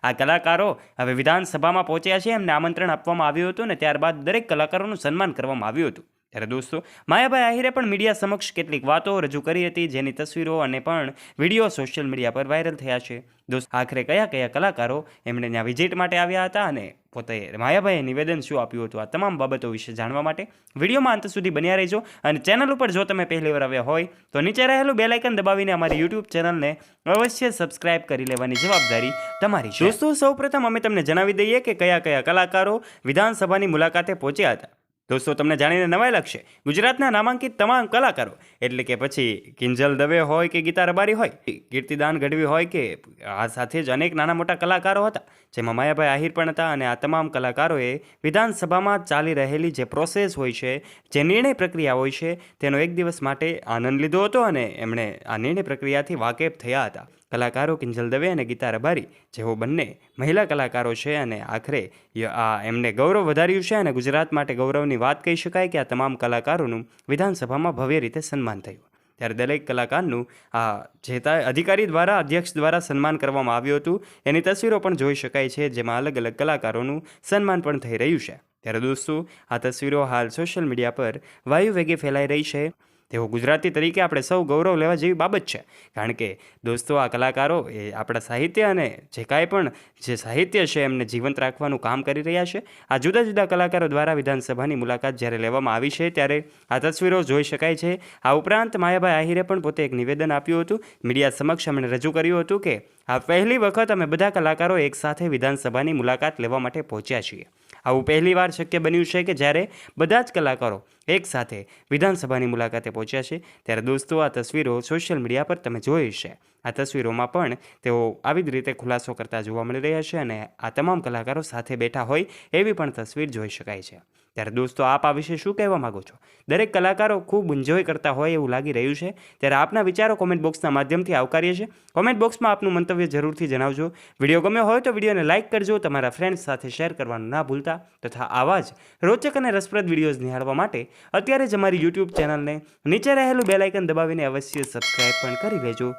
આ કલાકારો હવે વિધાનસભામાં પહોંચ્યા છે, એમને આમંત્રણ આપવામાં આવ્યું હતું અને ત્યારબાદ દરેક કલાકારોનું સન્માન કરવામાં આવ્યું હતું। ત્યારે દોસ્તો માયાભાઈ આહિરે પણ મીડિયા સમક્ષ કેટલીક વાતો રજૂ કરી હતી, જેની તસવીરો અને પણ વિડીયો સોશિયલ મીડિયા પર વાયરલ થયા છે। દોસ્તો આખરે કયા કયા કલાકારો એમણે ત્યાં વિઝિટ માટે આવ્યા હતા અને પોતે માયાભાઈએ નિવેદન શું આપ્યું હતું, આ તમામ બાબતો વિશે જાણવા માટે વિડીયોમાં અંત સુધી બન્યા રહેજો। અને ચેનલ ઉપર જો તમે પહેલી વાર આવ્યા હોય તો નીચે રહેલું બેલ આઇકન દબાવીને અમારી યુટ્યુબ ચેનલને અવશ્ય સબસ્ક્રાઇબ કરી લેવાની જવાબદારી તમારી છે। દોસ્તો સૌપ્રથમ અમે તમને જણાવી દઈએ કે કયા કયા કલાકારો વિધાનસભાની મુલાકાતે પહોંચ્યા હતા। દોસ્તો તમને જાણીને નવાઈ લાગશે, ગુજરાતના નામાંકિત તમામ કલાકારો એટલે કે પછી કિંજલ દવે હોય કે ગીતા રબારી હોય, કીર્તિદાન ગઢવી હોય કે આ સાથે જ અનેક નાના મોટા કલાકારો હતા, જેમાં માયાભાઈ આહિર પણ હતા। અને આ તમામ કલાકારોએ વિધાનસભામાં ચાલી રહેલી જે પ્રોસેસ હોય છે, જે નિર્ણય પ્રક્રિયા હોય છે, તેનો એક દિવસ માટે આનંદ લીધો હતો અને એમણે આ નિર્ણય પ્રક્રિયાથી વાકેફ થયા હતા। કલાકારો કિંજલ દવે અને ગીતા રબારી જેઓ બંને મહિલા કલાકારો છે અને આખરે આ એમને ગૌરવ વધાર્યું છે અને ગુજરાત માટે ગૌરવની વાત કહી શકાય કે આ તમામ કલાકારોનું વિધાનસભામાં ભવ્ય રીતે સન્માન થયું। ત્યારે દરેક કલાકારનું આ જે અધિકારી દ્વારા અધ્યક્ષ દ્વારા સન્માન કરવામાં આવ્યું હતું, એની તસવીરો પણ જોઈ શકાય છે, જેમાં અલગ અલગ કલાકારોનું સન્માન પણ થઈ રહ્યું છે। ત્યારે દોસ્તો આ તસવીરો હાલ સોશિયલ મીડિયા પર વાયુ વેગે ફેલાઈ રહી છે। તેઓ ગુજરાતી તરીકે આપણે સૌ ગૌરવ લેવા જેવી બાબત છે, કારણ કે દોસ્તો આ કલાકારો એ આપણા સાહિત્ય અને જે કાંઈ પણ જે સાહિત્ય છે એમને જીવંત રાખવાનું કામ કરી રહ્યા છે। આ જુદા જુદા કલાકારો દ્વારા વિધાનસભાની મુલાકાત જ્યારે લેવામાં આવી છે ત્યારે આ તસવીરો જોઈ શકાય છે। આ ઉપરાંત માયાભાઈ આહિરે પણ પોતે એક નિવેદન આપ્યું હતું, મીડિયા સમક્ષ એમણે રજૂ કર્યું હતું કે આ પહેલી વખત અમે બધા કલાકારો એકસાથે વિધાનસભાની મુલાકાત લેવા માટે પહોંચ્યા છીએ। આવું પહેલીવાર શક્ય બન્યું છે કે જ્યારે બધા જ કલાકારો એકસાથે વિધાનસભાની મુલાકાતે પહોંચ્યા છે। ત્યારે દોસ્તો આ તસવીરો સોશિયલ મીડિયા પર તમે જોઈ છે। આ તસવીરોમાં પણ તેઓ આવી જ રીતે ખુલાસો કરતા જોવા મળી રહ્યા છે અને આ તમામ કલાકારો સાથે બેઠા હોય એવી પણ તસવીર જોઈ શકાય છે। ત્યારે દોસ્તો આપ આ વિશે શું કહેવા માગો છો? દરેક કલાકારો ખૂબ એન્જોય કરતા હોય એવું લાગી રહ્યું છે। ત્યારે આપના વિચારો કોમેન્ટ બોક્સના માધ્યમથી આવકારીએ છીએ। કોમેન્ટ બોક્સમાં આપનું મંતવ્ય જરૂરથી જણાવજો। વિડીયો ગમ્યો હોય તો વિડીયોને લાઇક કરજો, તમારા ફ્રેન્ડ્સ સાથે શેર કરવાનું ના ભૂલતા, તથા આવા જ રોચક અને રસપ્રદ વિડીયોઝ નિહાળવા માટે અત્યારે જ અમારી યુટ્યુબ ચેનલને નીચે રહેલું બેલ આઇકન દબાવીને અવશ્ય સબસ્ક્રાઇબ પણ કરી લેજો।